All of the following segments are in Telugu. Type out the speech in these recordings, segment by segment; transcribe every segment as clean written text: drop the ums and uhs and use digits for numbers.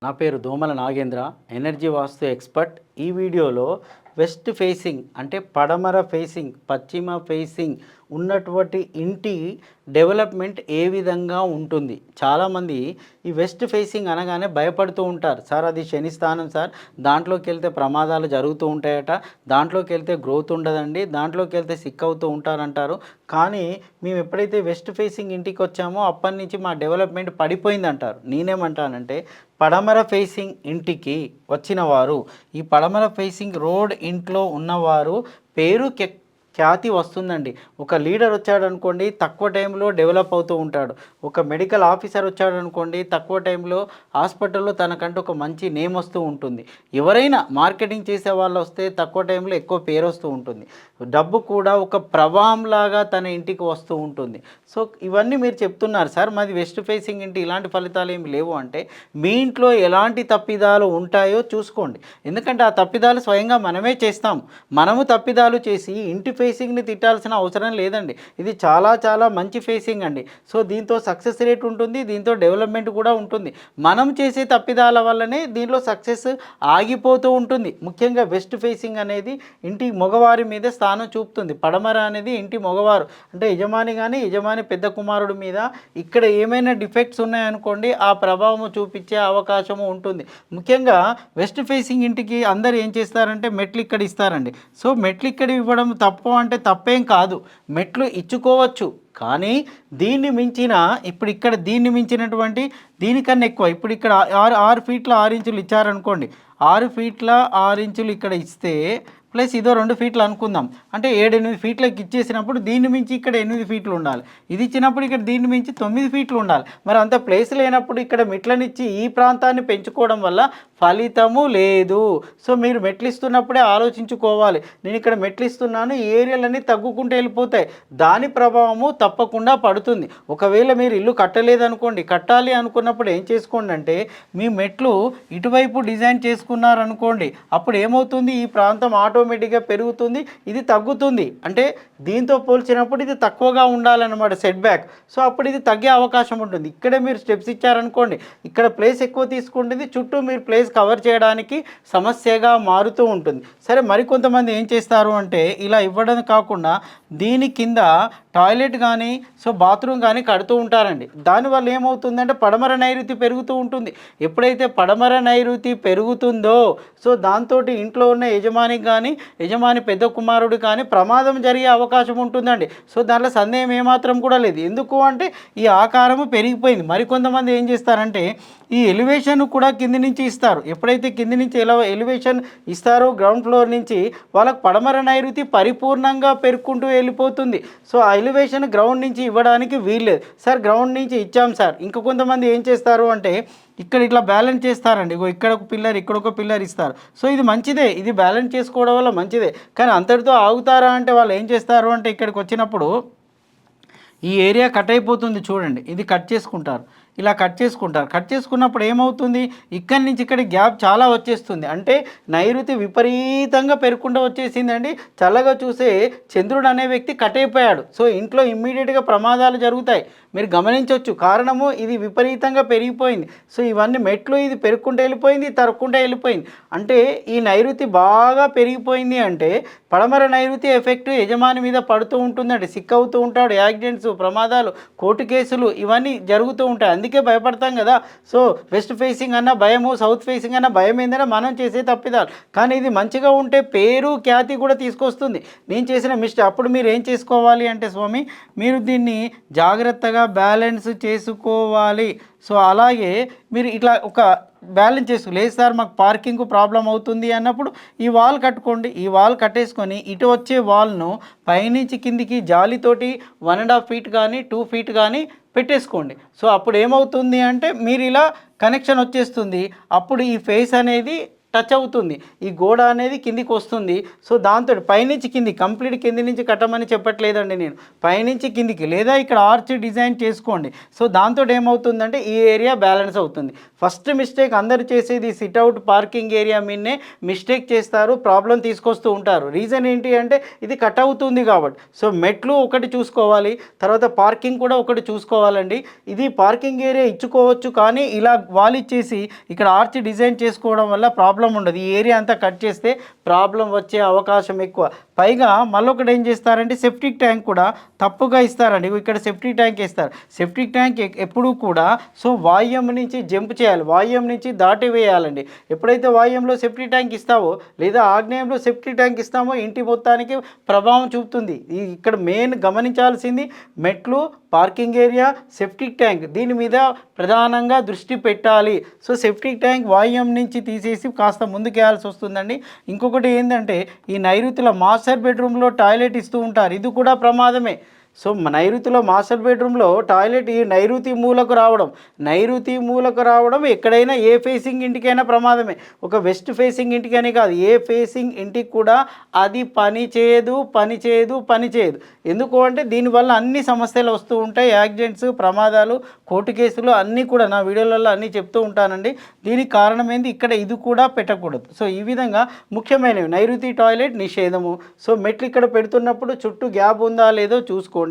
నా పేరు దోమల నాగేంద్ర, ఎనర్జీ వాస్తు ఎక్స్పర్ట్. ఈ వీడియోలో వెస్ట్ ఫేసింగ్ అంటే పడమర ఫేసింగ్, పశ్చిమ ఫేసింగ్ ఉన్నటువంటి ఇంటి డెవలప్మెంట్ ఏ విధంగా ఉంటుంది. చాలామంది ఈ వెస్ట్ ఫేసింగ్ అనగానే భయపడుతూ ఉంటారు. సార్ అది శని స్థానం సార్, దాంట్లోకి వెళ్తే ప్రమాదాలు జరుగుతూ ఉంటాయట, దాంట్లోకి వెళ్తే గ్రోత్ ఉండదండి, దాంట్లోకి వెళ్తే సిక్ అవుతూ ఉంటారంటారు. కానీ మేము ఎప్పుడైతే వెస్ట్ ఫేసింగ్ ఇంటికి వచ్చామో అప్పటి నుంచి మా డెవలప్మెంట్ పడిపోయింది అంటారు. నేనేమంటానంటే పడమర ఫేసింగ్ ఇంటికి వచ్చిన వారు, ఈ పడమర ఫేసింగ్ రోడ్ ఇంట్లో ఉన్నవారు పేరుకి ఖ్యాతి వస్తుందండి. ఒక లీడర్ వచ్చాడు అనుకోండి, తక్కువ టైంలో డెవలప్ అవుతూ ఉంటాడు. ఒక మెడికల్ ఆఫీసర్ వచ్చాడు అనుకోండి, తక్కువ టైంలో హాస్పిటల్లో తనకంటూ ఒక మంచి నేమ్ వస్తూ ఉంటుంది. ఎవరైనా మార్కెటింగ్ చేసే వాళ్ళు వస్తే తక్కువ టైంలో ఎక్కువ పేరు వస్తూ ఉంటుంది. డబ్బు కూడా ఒక ప్రవాహంలాగా తన ఇంటికి వస్తూ ఉంటుంది. సో ఇవన్నీ మీరు చెప్తున్నారు సార్, మాది వెస్ట్ ఫేసింగ్ ఇంటి ఇలాంటి ఫలితాలు ఏమి లేవు అంటే, మీ ఇంట్లో ఎలాంటి తప్పిదాలు ఉంటాయో చూసుకోండి. ఎందుకంటే ఆ తప్పిదాలు స్వయంగా మనమే చేస్తాం. మనము తప్పిదాలు చేసి ఇంటి ఫేసింగ్ని తిట్టాల్సిన అవసరం లేదండి. ఇది చాలా చాలా మంచి ఫేసింగ్ అండి. సో దీంతో సక్సెస్ రేట్ ఉంటుంది, దీంతో డెవలప్మెంట్ కూడా ఉంటుంది. మనం చేసే తప్పిదాల వల్లనే దీనిలో సక్సెస్ ఆగిపోతూ ఉంటుంది. ముఖ్యంగా వెస్ట్ ఫేసింగ్ అనేది ఇంటి మగవారి మీద స్థానం చూపుతుంది. పడమర అనేది ఇంటి మగవారు అంటే యజమాని, కానీ యజమాని పెద్ద కుమారుడి మీద ఇక్కడ ఏమైనా డిఫెక్ట్స్ ఉన్నాయనుకోండి, ఆ ప్రభావం చూపించే అవకాశము ఉంటుంది. ముఖ్యంగా వెస్ట్ ఫేసింగ్ ఇంటికి అందరు ఏం చేస్తారంటే మెట్లు ఇక్కడ ఇస్తారండి. సో మెట్లు ఇక్కడ ఇవ్వడం తప్పు అంటే తప్పేం కాదు, మెట్లు ఇచ్చుకోవచ్చు. కానీ దీన్ని మించిన, ఇప్పుడు ఇక్కడ దీన్ని మించినటువంటి దీనికన్నా ఎక్కువ, ఇప్పుడు ఇక్కడ 6 ఫీట్ల 6 ఇంచులు ఇచ్చారనుకోండి, 6 ఫీట్ల 6 ఇంచులు ఇక్కడ ఇస్తే ప్లస్ ఇదో 2 ఫీట్లు అనుకుందాం, అంటే 7-8 ఫీట్లకి ఇచ్చేసినప్పుడు దీన్ని మించి ఇక్కడ 8 ఫీట్లు ఉండాలి. ఇది ఇచ్చినప్పుడు ఇక్కడ దీన్ని మించి 9 ఫీట్లు ఉండాలి. మరి అంత ప్లేస్ లేనప్పుడు ఇక్కడ మెట్లనిచ్చి ఈ ప్రాంతాన్ని పెంచుకోవడం వల్ల ఫలితము లేదు. సో మీరు మెట్లు ఇస్తున్నప్పుడే ఆలోచించుకోవాలి, నేను ఇక్కడ మెట్లు ఇస్తున్నాను, ఈ ఏరియాలన్నీ తగ్గుకుంటూ వెళ్ళిపోతాయి, దాని ప్రభావము తప్పకుండా పడుతుంది. ఒకవేళ మీరు ఇల్లు కట్టలేదనుకోండి, కట్టాలి అనుకున్నప్పుడు ఏం చేసుకోండి అంటే, మీ మెట్లు ఇటువైపు డిజైన్ చేసుకున్నారనుకోండి, అప్పుడు ఏమవుతుంది, ఈ ప్రాంతం ఆటోమేటిక్గా పెరుగుతుంది, ఇది తగ్గుతుంది. అంటే దీంతో పోల్చినప్పుడు ఇది తక్కువగా ఉండాలన్నమాట సెట్ బ్యాక్. సో అప్పుడు ఇది తగ్గే అవకాశం ఉంటుంది. ఇక్కడే మీరు స్టెప్స్ ఇచ్చారనుకోండి, ఇక్కడ ప్లేస్ ఎక్కువ తీసుకుంటుంది, చుట్టూ మీరు ప్లేస్ కవర్ చేయడానికి సమస్యగా మారుతూ ఉంటుంది. సరే, మరికొంతమంది ఏం చేస్తారు అంటే, ఇలా ఇవ్వడం కాకుండా దీని కింద టాయిలెట్ కానీ బాత్రూమ్ కానీ కడుతూ ఉంటారండి. దానివల్ల ఏమవుతుందంటే పడమర నైరుతి పెరుగుతూ ఉంటుంది. ఎప్పుడైతే పడమర నైరుతి పెరుగుతుందో దాంతో ఇంట్లో ఉన్న యజమానికి కానీ యజమాని పెద్ద కుమారుడు కానీ ప్రమాదం జరిగే అవకాశం ఉంటుందండి. దాంట్లో సందేహం ఏమాత్రం కూడా లేదు. ఎందుకు అంటే ఈ ఆకారము పెరిగిపోయింది. మరికొంతమంది ఏం చేస్తారంటే ఈ ఎలివేషన్ కూడా కింది నుంచి ఇస్తారు. ఎప్పుడైతే కింది నుంచి ఎలివేషన్ ఇస్తారో గ్రౌండ్ ఫ్లోర్ నుంచి, వాళ్ళకు పడమర నైరుతి పరిపూర్ణంగా పెరుక్కుంటూ వెళ్ళిపోతుంది. ఆ ఎలివేషన్ గ్రౌండ్ నుంచి ఇవ్వడానికి వీల్లేదు. సార్ గ్రౌండ్ నుంచి ఇచ్చాం సార్, ఇంకా కొంతమంది ఏం చేస్తారు అంటే ఇక్కడ ఇట్లా బ్యాలెన్స్ చేస్తారండి. ఇక్కడ ఒక పిల్లర్, ఇక్కడ ఒక పిల్లర్ ఇస్తారు. ఇది మంచిదే, ఇది బ్యాలెన్స్ చేసుకోవడం వల్ల మంచిదే. కానీ అంతటితో ఆగుతారా అంటే వాళ్ళు ఏం చేస్తారు అంటే, ఇక్కడికి వచ్చినప్పుడు ఈ ఏరియా కట్ అయిపోతుంది చూడండి, ఇది కట్ చేసుకుంటారు, ఇలా కట్ చేసుకున్నప్పుడు ఏమవుతుంది, ఇక్కడి నుంచి ఇక్కడ గ్యాప్ చాలా వచ్చేస్తుంది. అంటే నైరుతి విపరీతంగా పెరుగుకుంటూ వచ్చేసిందండి. చల్లగా చూసే చంద్రుడు అనే వ్యక్తి కట్ అయిపోయాడు. ఇంట్లో ఇమ్మీడియట్గా ప్రమాదాలు జరుగుతాయి. మీరు గమనించవచ్చు, కారణము ఇది విపరీతంగా పెరిగిపోయింది. ఇవన్నీ మెట్లు ఇది పెరుగుకుంటూ వెళ్ళిపోయింది, తరుక్కుంటూ వెళ్ళిపోయింది. అంటే ఈ నైరుతి బాగా పెరిగిపోయింది అంటే పడమర నైరుతి ఎఫెక్ట్ యజమాని మీద పడుతూ ఉంటుందండి. సిక్ అవుతూ ఉంటాడు, యాక్సిడెంట్స్, ప్రమాదాలు, కోర్టు కేసులు ఇవన్నీ జరుగుతూ ఉంటాయి. అందుకే భయపడతాం కదా. వెస్ట్ ఫేసింగ్ అన్న భయము, సౌత్ ఫేసింగ్ అన్న భయం ఏంటంటే మనం చేసే తప్పిదాలు. కానీ ఇది మంచిగా ఉంటే పేరు ఖ్యాతి కూడా తీసుకొస్తుంది. నేను చేసిన మిస్టేక్. అప్పుడు మీరు ఏం చేసుకోవాలి అంటే స్వామి, మీరు దీన్ని జాగ్రత్తగా బ్యాలెన్స్ చేసుకోవాలి. అలాగే మీరు ఇట్లా ఒక బ్యాలెన్స్ చేసుకో, లేదు సార్ మాకు పార్కింగ్ ప్రాబ్లం అవుతుంది అన్నప్పుడు ఈ వాల్ కట్టుకోండి. ఈ వాల్ కట్టేసుకొని ఇటు వచ్చే వాల్ను పైనుంచి కిందికి జాలితోటి 1.5 ఫీట్ కానీ 2 ఫీట్ కానీ పెట్టేసుకోండి. అప్పుడు ఏమవుతుంది అంటే మీరు ఇలా కనెక్షన్ వచ్చేస్తుంది. అప్పుడు ఈ ఫేస్ అనేది టచ్ అవుతుంది, ఈ గోడ అనేది కిందికి వస్తుంది. సో దాంతో పైనుంచి కింది కంప్లీట్ కింది నుంచి కట్టమని చెప్పట్లేదండి నేను, పైనుంచి కిందికి లేదా ఇక్కడ ఆర్చ్ డిజైన్ చేసుకోండి. సో దాంతో ఏమవుతుందంటే ఈ ఏరియా బ్యాలెన్స్ అవుతుంది. ఫస్ట్ మిస్టేక్ అందరు చేసేది సిట్అవుట్ పార్కింగ్ ఏరియా మీదనే మిస్టేక్ చేస్తారు, ప్రాబ్లం తీసుకొస్తూ ఉంటారు. రీజన్ ఏంటి అంటే ఇది కట్ అవుతుంది కాబట్టి. సో మెట్లు ఒకటి చూసుకోవాలి, తర్వాత పార్కింగ్ కూడా ఒకటి చూసుకోవాలండి. ఇది పార్కింగ్ ఏరియా ఇచ్చుకోవచ్చు, కానీ ఇలా వాల్ ఇచ్చేసి ఇక్కడ ఆర్చ్ డిజైన్ చేసుకోవడం వల్ల ప్రాబ్లం ఉండదు. ఈ ఏరియా అంతా కట్ చేస్తే ప్రాబ్లం వచ్చే అవకాశం ఎక్కువ. పైగా మళ్ళొకటి ఏం చేస్తారంటే సెప్టిక్ ట్యాంక్ కూడా తప్పుగా ఇస్తారండి. ఇక్కడ సెప్టిక్ ట్యాంక్ ఇస్తారు. సెప్టిక్ ట్యాంక్ ఎప్పుడూ కూడా సో వాయుం నుంచి జంప్ చేయాలి, వాయుం నుంచి దాటి వేయాలండి. ఎప్పుడైతే వాయుంలో సెప్టిక్ ట్యాంక్ ఇస్తావో లేదా ఆగ్నేయంలో సెప్టిక్ ట్యాంక్ ఇస్తామో ఇంటి మొత్తానికి ప్రభావం చూపుతుంది. ఇక్కడ మెయిన్ గమనించాల్సింది మెట్లు, పార్కింగ్ ఏరియా, సెప్టిక్ ట్యాంక్, దీని మీద ప్రధానంగా దృష్టి పెట్టాలి. సో సెప్టిక్ ట్యాంక్ వాయుం నుంచి తీసేసి కాస్త ముందుకేయాల్సి వస్తుందండి. ఇంకొకటి ఏంటంటే ఈ నైరుతుల మాస్టర్ బెడ్రూమ్లో టాయిలెట్ ఇస్తూ ఉంటారు, ఇది కూడా ప్రమాదమే. సో నైరుతిలో మాస్టర్ బెడ్రూమ్లో టాయిలెట్ ఈ నైరుతి మూలకు రావడం ఎక్కడైనా ఏ ఫేసింగ్ ఇంటికైనా ప్రమాదమే. ఒక వెస్ట్ ఫేసింగ్ ఇంటికని కాదు, ఏ ఫేసింగ్ ఇంటికి కూడా అది పని చేయదు. ఎందుకు అంటే దీనివల్ల అన్ని సమస్యలు వస్తూ ఉంటాయి, యాక్సిడెంట్స్, ప్రమాదాలు, కోర్టు కేసులు అన్నీ కూడా నా వీడియోలలో అన్నీ చెప్తూ ఉంటానండి. దీనికి కారణం ఏంది, ఇక్కడ ఇది కూడా పెట్టకూడదు. సో ఈ విధంగా ముఖ్యమైనవి నైరుతి టాయిలెట్ నిషేధము. సో మెట్లు ఇక్కడ పెడుతున్నప్పుడు చుట్టూ గ్యాప్ ఉందా లేదో చూసుకోండి.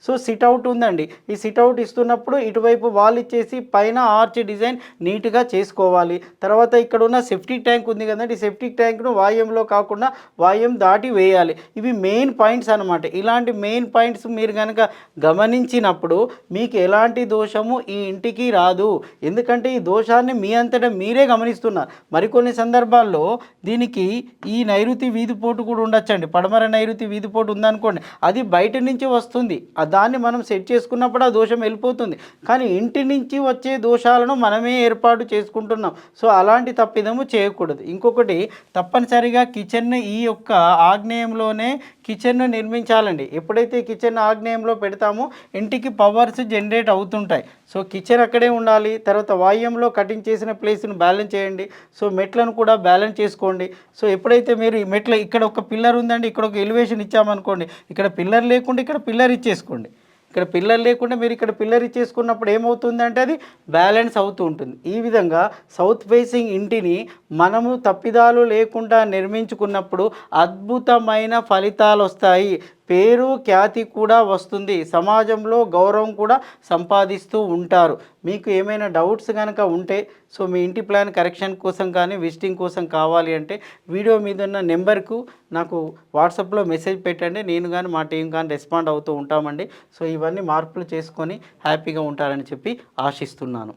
సో సిట్అవుట్ ఉందండి, ఈ సిట్అవుట్ ఇస్తున్నప్పుడు ఇటువైపు వాల్ ఇచ్చేసి పైన ఆర్చ్ డిజైన్ నీట్గా చేసుకోవాలి. తర్వాత ఇక్కడ ఉన్న సెప్టిక్ ట్యాంక్ ఉంది కదండి, ఈ సెప్టిక్ ట్యాంక్ను వాయుంలో కాకుండా వాయుం దాటి వేయాలి. ఇవి మెయిన్ పాయింట్స్ అనమాట. ఇలాంటి మెయిన్ పాయింట్స్ మీరు కనుక గమనించినప్పుడు మీకు ఎలాంటి దోషము ఈ ఇంటికి రాదు. ఎందుకంటే ఈ దోషాన్ని మీ అంతటా మీరే గమనిస్తున్నారు. మరికొన్ని సందర్భాల్లో దీనికి ఈ నైరుతి వీధిపోటు కూడా ఉండొచ్చండి, పడమర నైరుతి వీధిపోటు ఉందనుకోండి, అది బయట నుంచి వస్తుంది, దాన్ని మనం సెట్ చేసుకున్నప్పుడు ఆ దోషం వెళ్ళిపోతుంది. కానీ ఇంటి నుంచి వచ్చే దోషాలను మనమే ఏర్పాటు చేసుకుంటున్నాం. సో అలాంటి తప్పిదము చేయకూడదు. ఇంకొకటి తప్పనిసరిగా కిచెన్ ఈ యొక్క ఆగ్నేయంలోనే కిచెన్ను నిర్మించాలండి. ఎప్పుడైతే కిచెన్ ఆగ్నేయంలో పెడతామో ఇంటికి పవర్స్ జనరేట్ అవుతుంటాయి. సో కిచెన్ అక్కడే ఉండాలి. తర్వాత వాయుంలో కటింగ్ చేసిన ప్లేస్ను బ్యాలెన్స్ చేయండి. సో మెట్లను కూడా బ్యాలెన్స్ చేసుకోండి. సో ఎప్పుడైతే మీరు మెట్ల ఇక్కడ ఒక పిల్లర్ ఉందండి, ఇక్కడ ఒక ఎలివేషన్ ఇచ్చామనుకోండి, ఇక్కడ పిల్లర్ లేకుండా ఇక్కడ పిల్లర్ ఇచ్చేసుకోండి. ఇక్కడ పిల్లర్ లేకుండా మీరు ఇక్కడ పిల్లర్ ఇచ్చేసుకున్నప్పుడు ఏమవుతుందంటే అది బ్యాలెన్స్ అవుతూ ఉంటుంది. ఈ విధంగా సౌత్ ఫేసింగ్ ఇంటిని మనము తప్పిదాలు లేకుండా నిర్మించుకున్నప్పుడు అద్భుతమైన ఫలితాలు వస్తాయి. పేరు, ఖ్యాతి కూడా వస్తుంది, సమాజంలో గౌరవం కూడా సంపాదిస్తూ ఉంటారు. మీకు ఏమైనా డౌట్స్ కనుక ఉంటే సో మీ ఇంటి ప్లాన్ కరెక్షన్ కోసం కానీ విజిటింగ్ కోసం కావాలి అంటే వీడియో మీద ఉన్న నెంబర్కు నాకు వాట్సాప్లో మెసేజ్ పెట్టండి. నేను కానీ మా టీం కానీ రెస్పాండ్ అవుతూ ఉంటామండి. సో ఇవన్నీ మార్పులు చేసుకొని హ్యాపీగా ఉంటారని చెప్పి ఆశిస్తున్నాను.